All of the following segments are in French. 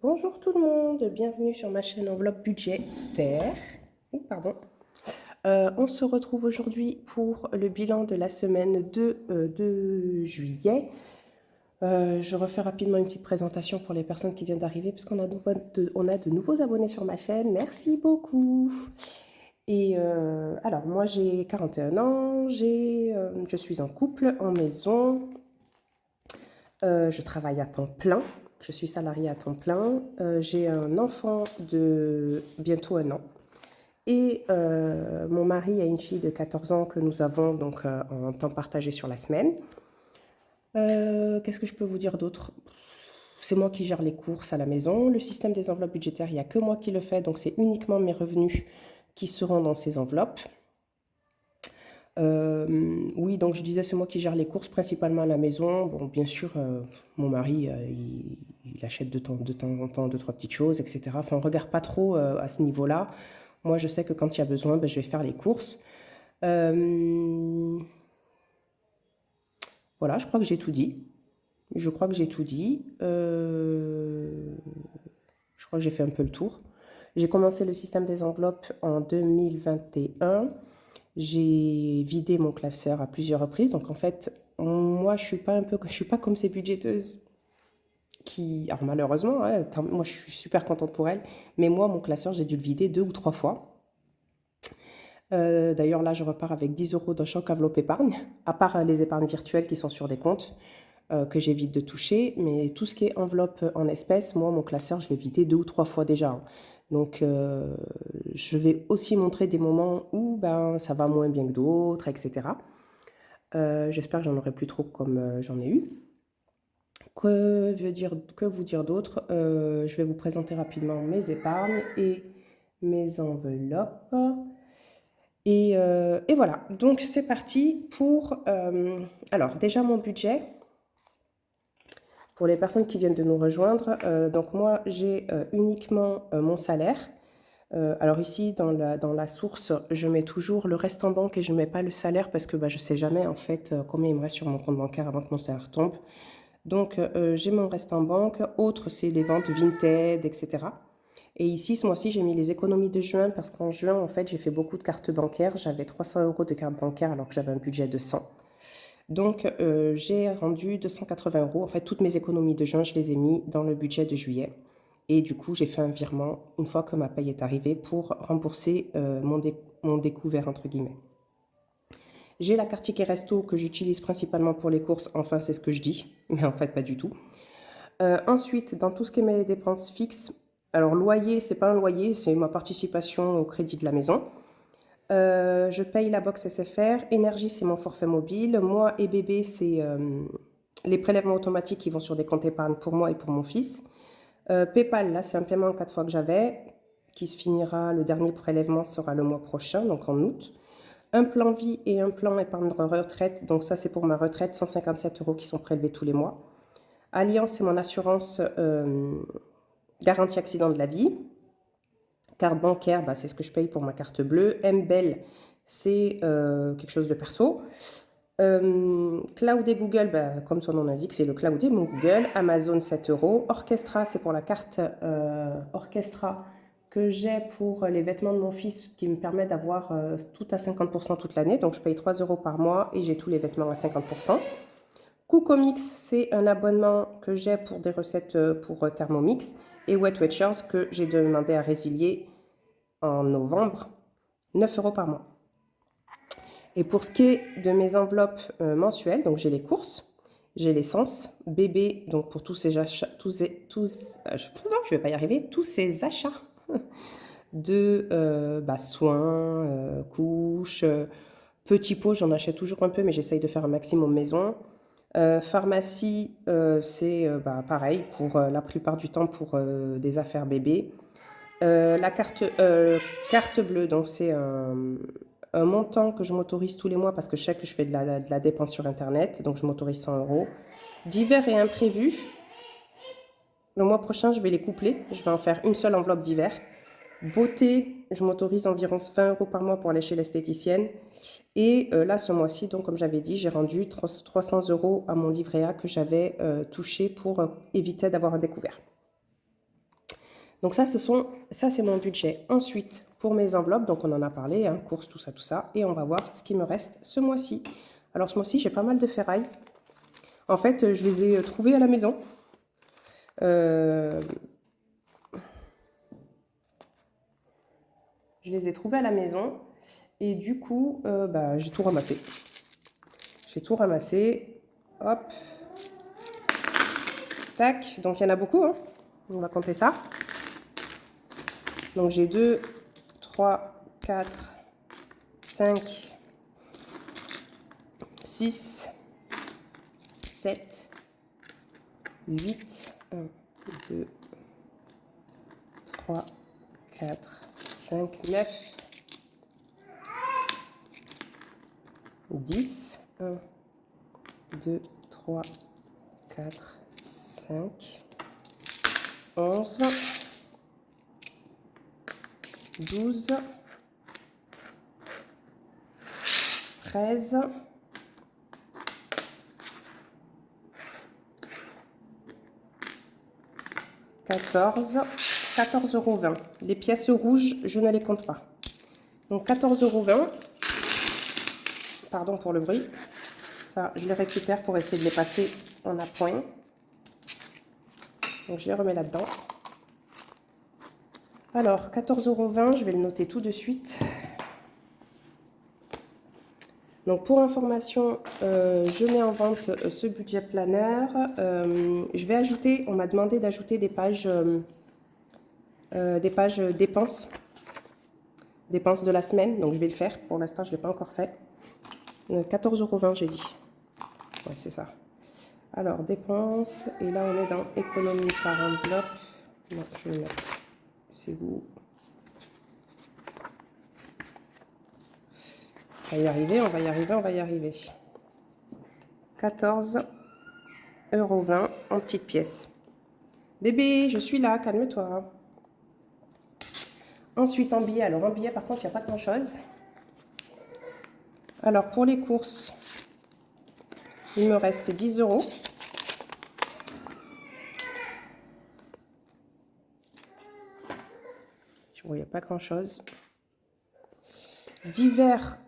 Bonjour tout le monde, bienvenue sur ma chaîne Enveloppe Budgétaire. Pardon. On se retrouve aujourd'hui pour le bilan de la semaine de juillet. Je refais rapidement une petite présentation pour les personnes qui viennent d'arriver puisqu'on a de nouveaux abonnés sur ma chaîne. Merci beaucoup. Et alors, moi j'ai 41 ans, je suis en couple, en maison, je travaille à temps plein. Je suis salariée à temps plein. J'ai un enfant de bientôt 1 an. Et mon mari a une fille de 14 ans que nous avons donc en temps partagé sur la semaine. Qu'est-ce que je peux vous dire d'autre? C'est moi qui gère les courses à la maison. Le système des enveloppes budgétaires, il n'y a que moi qui le fais. Donc c'est uniquement mes revenus qui seront dans ces enveloppes. Oui, donc je disais, c'est moi qui gère les courses principalement à la maison. Bon, bien sûr, mon mari, il achète de temps en temps deux, trois petites choses, etc. Enfin, on ne regarde pas trop à ce niveau-là. Moi, je sais que quand il y a besoin, ben, je vais faire les courses. Voilà, je crois que j'ai tout dit. Je crois que j'ai tout dit. Je crois que j'ai fait un peu le tour. J'ai commencé le système des enveloppes en 2021. J'ai vidé mon classeur à plusieurs reprises. Donc en fait, moi, je suis pas comme ces budgéteuses qui, alors malheureusement, hein, moi je suis super contente pour elles, mais moi, mon classeur, j'ai dû le vider 2 ou 3 fois. D'ailleurs, là, je repars avec 10 euros dans chaque enveloppe épargne, à part les épargnes virtuelles qui sont sur des comptes que j'évite de toucher. Mais tout ce qui est enveloppe en espèces, moi, mon classeur, je l'ai vidé 2 ou 3 fois déjà, hein. Donc, je vais aussi montrer des moments où ben, ça va moins bien que d'autres, etc. J'espère que j'en aurai plus trop comme j'en ai eu. Que vous dire d'autre? Je vais vous présenter rapidement mes épargnes et mes enveloppes. Et voilà, donc c'est parti pour... alors déjà mon budget, pour les personnes qui viennent de nous rejoindre, donc moi j'ai uniquement mon salaire. Alors ici dans la source, je mets toujours le reste en banque et je ne mets pas le salaire parce que bah, je ne sais jamais en fait combien il me reste sur mon compte bancaire avant que mon salaire tombe. Donc j'ai mon reste en banque, autre c'est les ventes Vinted, etc. Et ici, ce mois-ci, j'ai mis les économies de juin parce qu'en juin, en fait, j'ai fait beaucoup de cartes bancaires. J'avais 300 euros de carte bancaire alors que j'avais un budget de 100. Donc, j'ai rendu 280 euros. En fait, toutes mes économies de juin, je les ai mis dans le budget de juillet. Et du coup, j'ai fait un virement une fois que ma paye est arrivée pour rembourser mon découvert, entre guillemets. J'ai la carte ticket resto que j'utilise principalement pour les courses. Enfin, c'est ce que je dis, mais en fait, pas du tout. Ensuite, dans tout ce qui est mes dépenses fixes, alors loyer, c'est pas un loyer, c'est ma participation au crédit de la maison. Je paye la box SFR. Énergie, c'est mon forfait mobile. Moi et bébé, c'est les prélèvements automatiques qui vont sur des comptes épargne pour moi et pour mon fils. PayPal, là, c'est un paiement en 4 fois que j'avais, qui se finira, le dernier prélèvement sera le mois prochain, donc en août. Un plan vie et un plan épargne retraite, donc ça c'est pour ma retraite, 157 euros qui sont prélevés tous les mois. Alliance, c'est mon assurance garantie accident de la vie. Carte bancaire, bah, c'est ce que je paye pour ma carte bleue. MBEL, c'est quelque chose de perso. Cloud et Google, bah, comme son nom l'indique, c'est le cloud et mon Google. Amazon, 7 euros. Orchestra, c'est pour la carte Orchestra que j'ai pour les vêtements de mon fils qui me permet d'avoir tout à 50% toute l'année. Donc je paye 3 euros par mois et j'ai tous les vêtements à 50%. Coocomix, c'est un abonnement que j'ai pour des recettes pour Thermomix. Et Wet Watchers que j'ai demandé à résilier en novembre, 9 euros par mois. Et pour ce qui est de mes enveloppes mensuelles, donc j'ai les courses, j'ai l'essence, bébé, donc pour tous ces achats, je vais pas y arriver, tous ces achats de soins, couches, petits pots, j'en achète toujours un peu, mais j'essaye de faire un maximum maison. Pharmacie, c'est pareil, pour la plupart du temps pour des affaires bébés. La carte bleue, donc c'est un montant que je m'autorise tous les mois parce que je sais que je fais de la dépense sur Internet, donc je m'autorise 100 euros. Divers et imprévus, le mois prochain, je vais les coupler. Je vais en faire une seule enveloppe d'hiver. Beauté, je m'autorise environ 20 euros par mois pour aller chez l'esthéticienne. Et là, ce mois-ci, donc comme j'avais dit, j'ai rendu 300 euros à mon livret A que j'avais touché pour éviter d'avoir un découvert. Donc ça, c'est mon budget. Ensuite, pour mes enveloppes, donc on en a parlé, hein, courses, tout ça. Et on va voir ce qui me reste ce mois-ci. Alors ce mois-ci, j'ai pas mal de ferrailles. En fait, je les ai trouvées à la maison. Je les ai trouvées à la maison. Et du coup, bah, j'ai tout ramassé. J'ai tout ramassé. Hop. Tac. Donc il y en a beaucoup, hein. On va compter ça. Donc j'ai 2, 3, 4, 5, 6, 7, 8, 1, 2, 3, 4, 5, 9, 10, 1, 2, 3, 4, 5, 11, 12, 13, 14,20 €. Les pièces rouges, je ne les compte pas. Donc 14,20 €. Pardon pour le bruit. Ça, je les récupère pour essayer de les passer en appoint. Donc je les remets là-dedans. Alors 14,20 €, je vais le noter tout de suite. Donc pour information, je mets en vente ce budget planner. Je vais ajouter, on m'a demandé d'ajouter des pages dépenses de la semaine. Donc je vais le faire. Pour l'instant, je ne l'ai pas encore fait. 14,20 €, j'ai dit. Ouais, c'est ça. Alors dépenses. Et là, on est dans économie par enveloppe. Non, je vais le mettre. C'est où? On va y arriver, on va y arriver, on va y arriver. 14,20 € en petites pièces. Bébé, je suis là, calme-toi. Ensuite, en billets. Alors, en billets, par contre, il n'y a pas grand-chose. Alors, pour les courses, il me reste 10 €. Je ne voyais pas grand-chose. Divers,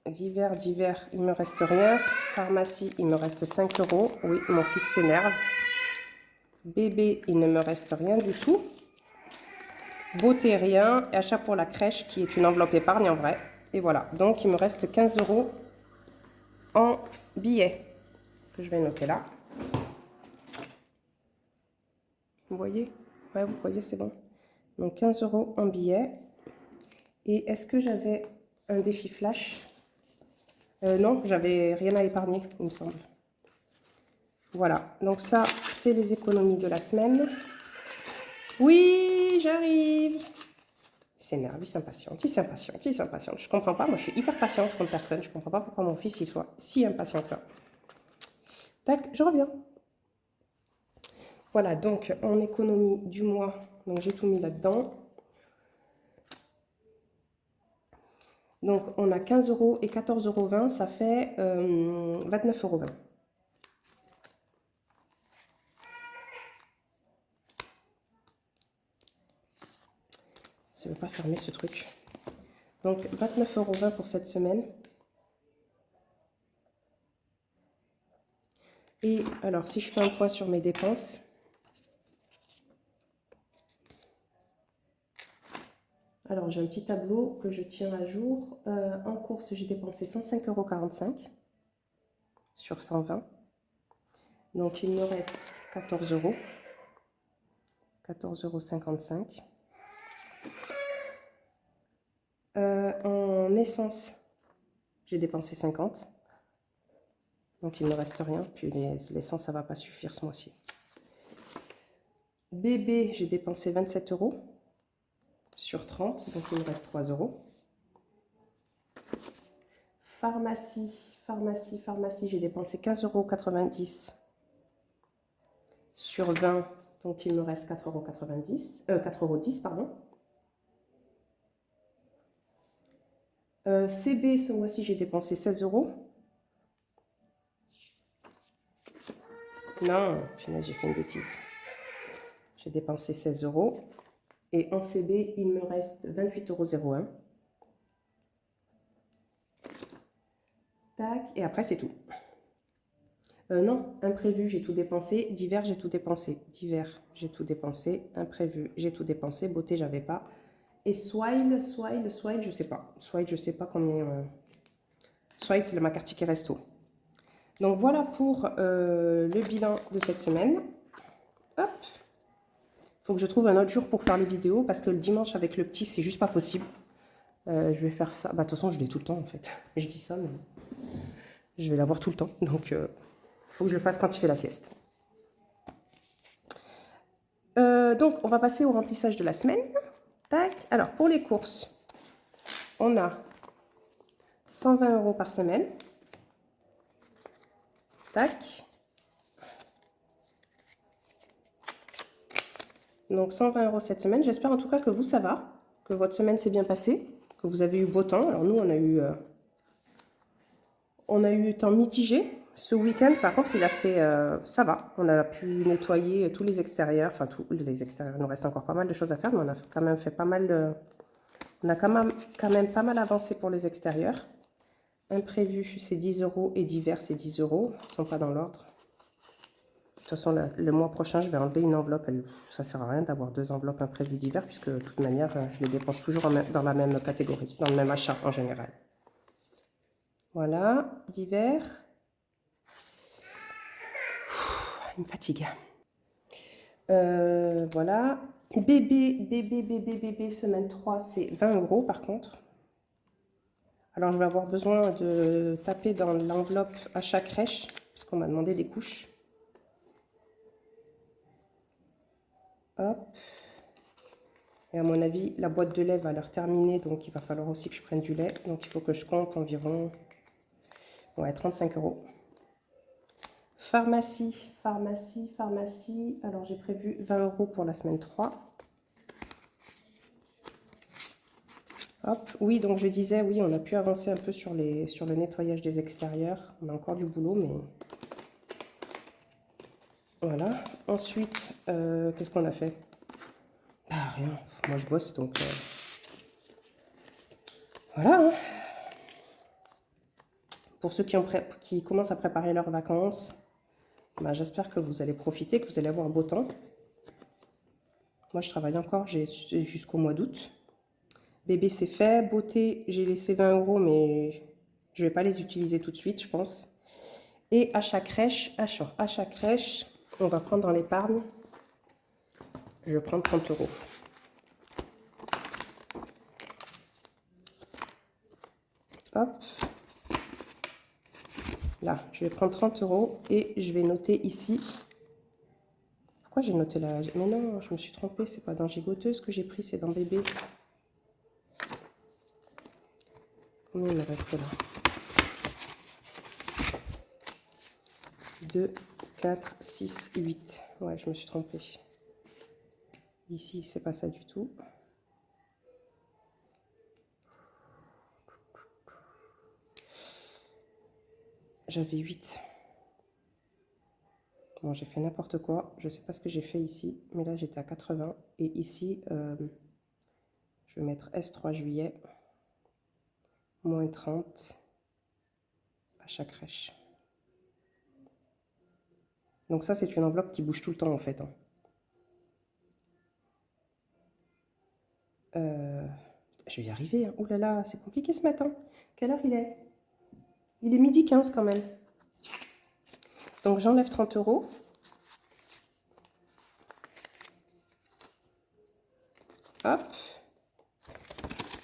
il me reste rien. Pharmacie, il me reste 5 €. Oui, mon fils s'énerve. Bébé, il ne me reste rien du tout. Beauté, rien. Et achat pour la crèche, qui est une enveloppe épargne en vrai. Et voilà. Donc, il me reste 15 € en billets, que je vais noter là. Vous voyez? Ouais, vous voyez, c'est bon. Donc, 15 € en billets. Et est-ce que j'avais un défi flash? Non, j'avais rien à épargner, il me semble. Voilà, donc ça, c'est les économies de la semaine. Oui, j'arrive. Il s'énerve, il s'impatiente, il s'impatiente, il s'impatiente. Je comprends pas, moi je suis hyper patiente comme personne. Je comprends pas pourquoi mon fils il soit si impatient que ça. Tac, je reviens. Voilà, donc en économie du mois, donc j'ai tout mis là-dedans. Donc on a 15 € et 14,20 €, ça fait 29,20 €. Je ne vais pas fermer ce truc. Donc 29,20 € pour cette semaine. Et alors si je fais un point sur mes dépenses, alors j'ai un petit tableau que je tiens à jour. En course, j'ai dépensé 105,45 € sur 120. Donc il me reste 14 €. 14,55 €. En essence, j'ai dépensé 50. Donc il ne me reste rien. Puis l'essence, ça ne va pas suffire ce mois-ci. Bébé, j'ai dépensé 27 € sur 30. Donc il me reste 3 €. Pharmacie, j'ai dépensé 15,90 € sur 20. Donc il me reste 4,90 €, 4,10 €, pardon. CB, ce mois-ci, j'ai dépensé 16 €. Non, punaise, j'ai fait une bêtise. J'ai dépensé 16 €. Et en CB, il me reste 28,01 €. Tac, et après, c'est tout. Non, imprévu, j'ai tout dépensé. Divers, j'ai tout dépensé. Divers, j'ai tout dépensé. Imprévu, j'ai tout dépensé. Beauté, j'avais pas. Et Swile, je sais pas. Swile, je sais pas combien. Swile, c'est ma carte ticket resto. Donc voilà pour le bilan de cette semaine. Hop. Faut que je trouve un autre jour pour faire les vidéos parce que le dimanche avec le petit, c'est juste pas possible. Je vais faire ça. Bah, de toute façon, je l'ai tout le temps en fait. Je dis ça, mais je vais l'avoir tout le temps. Donc, faut que je le fasse quand il fait la sieste. Donc, on va passer au remplissage de la semaine. Tac. Alors, pour les courses, on a 120 € par semaine. Tac. Donc, 120 € cette semaine. J'espère en tout cas que vous, ça va. Que votre semaine s'est bien passée. Que vous avez eu beau temps. Alors, nous, on a eu temps mitigé. Ce week-end, par contre, il a fait... ça va. On a pu nettoyer tous les extérieurs. Enfin, tous les extérieurs. Il nous reste encore pas mal de choses à faire. Mais on a quand même fait pas mal de... On a quand même pas mal avancé pour les extérieurs. Imprévu, c'est 10 € et divers, c'est 10 €. Ils ne sont pas dans l'ordre. De toute façon, le mois prochain, je vais enlever une enveloppe. Ça ne sert à rien d'avoir 2 enveloppes imprévues divers, puisque de toute manière, je les dépense toujours dans la même catégorie, dans le même achat en général. Voilà, divers. Il me fatigue. Voilà. Bébé, semaine 3, c'est 20 € par contre. Alors, je vais avoir besoin de taper dans l'enveloppe achat crèche, parce qu'on m'a demandé des couches. Hop. Et à mon avis, la boîte de lait va leur terminer, donc il va falloir aussi que je prenne du lait. Donc, il faut que je compte environ 35 €. Pharmacie. Alors, j'ai prévu 20 € pour la semaine 3. Hop. Oui, donc je disais, oui, on a pu avancer un peu sur le nettoyage des extérieurs. On a encore du boulot, mais... Voilà. Ensuite, qu'est-ce qu'on a fait? Ah, rien. Moi, je bosse, donc... Voilà. Hein. Pour ceux qui commencent à préparer leurs vacances, bah, j'espère que vous allez profiter, que vous allez avoir un beau temps. Moi, je travaille encore, j'ai jusqu'au mois d'août. Bébé, c'est fait. Beauté, j'ai laissé 20 €, mais je ne vais pas les utiliser tout de suite, je pense. Et achat crèche, on va prendre dans l'épargne. Je vais prendre 30 €. Hop. Là, je vais prendre 30 € et je vais noter ici. Pourquoi j'ai noté là? Mais non, je me suis trompée, c'est pas dans gigoteuse que j'ai pris, c'est dans bébé. Combien il me reste là? 2, 4, 6, 8. Ouais, je me suis trompée. Ici, c'est pas ça du tout. J'avais 8. Bon, j'ai fait n'importe quoi. Je sais pas ce que j'ai fait ici, mais là, j'étais à 80. Et ici, je vais mettre S3 juillet, moins 30, achat crèche. Donc ça, c'est une enveloppe qui bouge tout le temps, en fait. Hein. Je vais y arriver. Hein. Ouh là là, c'est compliqué ce matin. Quelle heure il est? Il est 12h15 quand même. Donc j'enlève 30 €. Hop.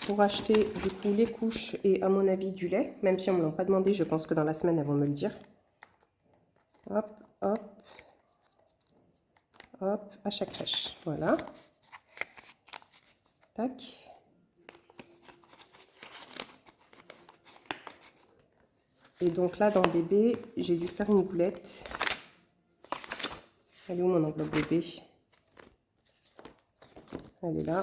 Pour acheter du coup les couches et à mon avis du lait. Même si on ne me l'a pas demandé, je pense que dans la semaine, elles vont me le dire. Hop, hop. Hop, achat crèche. Voilà. Tac. Et donc là, dans bébé, j'ai dû faire une boulette. Elle est où mon enveloppe bébé? Elle est là.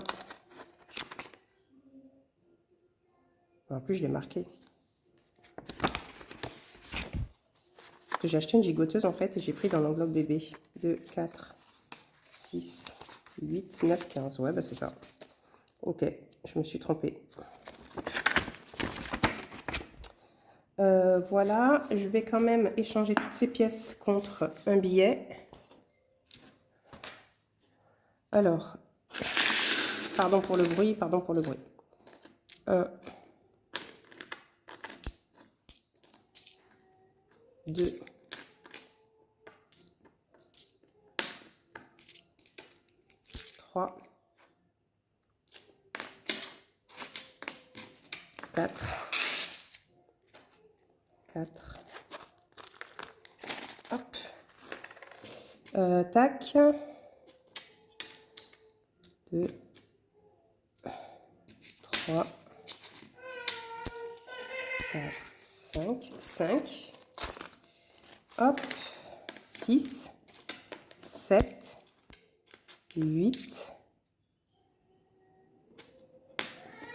En plus, je l'ai marqué. Parce que j'ai acheté une gigoteuse en fait et j'ai pris dans l'enveloppe bébé. 2, 4, 6, 8, 9, 15. Ouais, bah c'est ça. Ok, je me suis trompée. Voilà, je vais quand même échanger toutes ces pièces contre un billet. Alors, pardon pour le bruit, pardon pour le bruit. 1, 2, 3, 4, 4. Hop. Tac. 2, 3, 4, 5, 5. Hop. 6, 7, 8,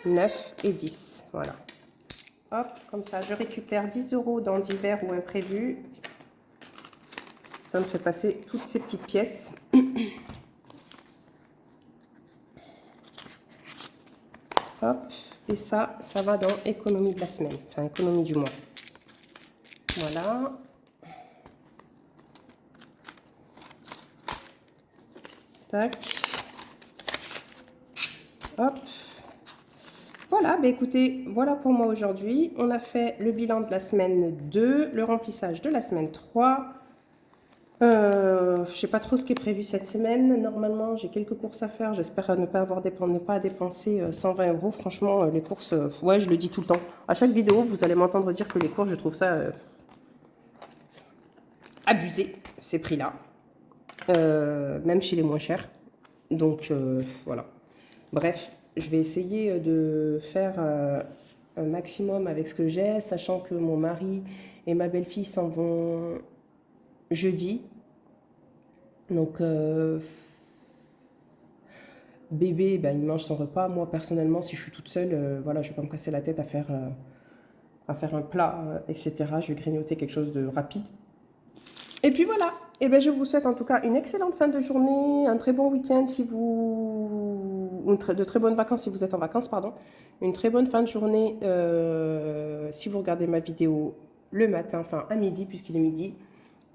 9 et 10. Voilà. Hop, comme ça, je récupère 10 € dans divers ou imprévus. Ça me fait passer toutes ces petites pièces. Hop, et ça va dans économie de la semaine, enfin économie du mois. Voilà. Tac. Hop. Voilà, bah écoutez, voilà pour moi aujourd'hui. On a fait le bilan de la semaine 2, le remplissage de la semaine 3. Je sais pas trop ce qui est prévu cette semaine. Normalement, j'ai quelques courses à faire. J'espère ne pas dépenser 120 €. Franchement, les courses, ouais, je le dis tout le temps. À chaque vidéo, vous allez m'entendre dire que les courses, je trouve ça abusé, ces prix-là. Même chez les moins chers. Donc, voilà. Bref, je vais essayer de faire un maximum avec ce que j'ai, sachant que mon mari et ma belle-fille s'en vont jeudi. Donc, bébé, ben, il mange son repas. Moi, personnellement, si je suis toute seule, voilà, je ne vais pas me casser la tête à faire un plat, etc. Je vais grignoter quelque chose de rapide. Et puis voilà. Et ben, je vous souhaite en tout cas une excellente fin de journée, un très bon week-end si vous... de très bonnes vacances si vous êtes en vacances, pardon. Une très bonne fin de journée si vous regardez ma vidéo le matin, enfin à midi, puisqu'il est midi.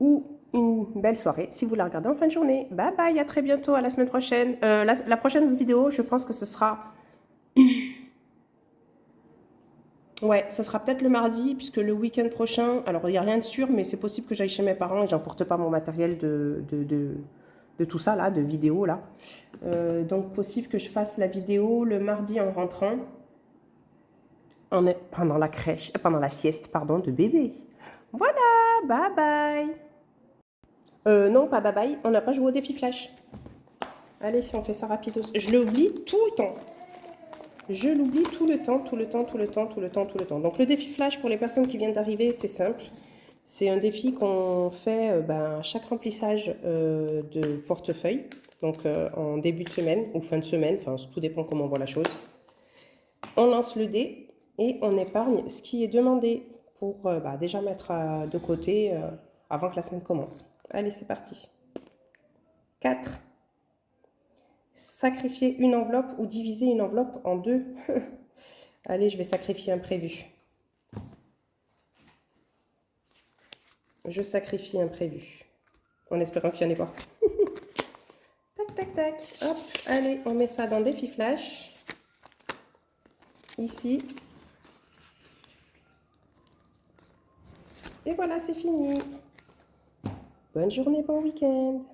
Ou une belle soirée si vous la regardez en fin de journée. Bye bye, à très bientôt, à la semaine prochaine. La prochaine vidéo, je pense que ce sera... Ouais, ça sera peut-être le mardi, puisque le week-end prochain, alors il n'y a rien de sûr, mais c'est possible que j'aille chez mes parents et j'emporte pas mon matériel de tout ça, là, de vidéo, là. Donc, possible que je fasse la vidéo le mardi en rentrant, pendant la crèche, pendant la sieste, pardon, de bébé. Voilà, bye bye. Non, pas bye bye, on n'a pas joué au défi flash. Allez, on fait ça rapidos. Je l'oublie tout le temps. Je l'oublie tout le temps, tout le temps, tout le temps, tout le temps, tout le temps. Donc le défi flash pour les personnes qui viennent d'arriver, c'est simple. C'est un défi qu'on fait à chaque remplissage de portefeuille. Donc en début de semaine ou fin de semaine, enfin tout dépend comment on voit la chose. On lance le dé et on épargne ce qui est demandé pour déjà mettre de côté avant que la semaine commence. Allez, c'est parti. 4. Sacrifier une enveloppe ou diviser une enveloppe en 2. Allez, je vais sacrifier un prévu. Je sacrifie un prévu. En espérant qu'il n'y en ait pas. Tac, tac, tac. Hop, allez, on met ça dans défi flash. Ici. Et voilà, c'est fini. Bonne journée, bon week-end.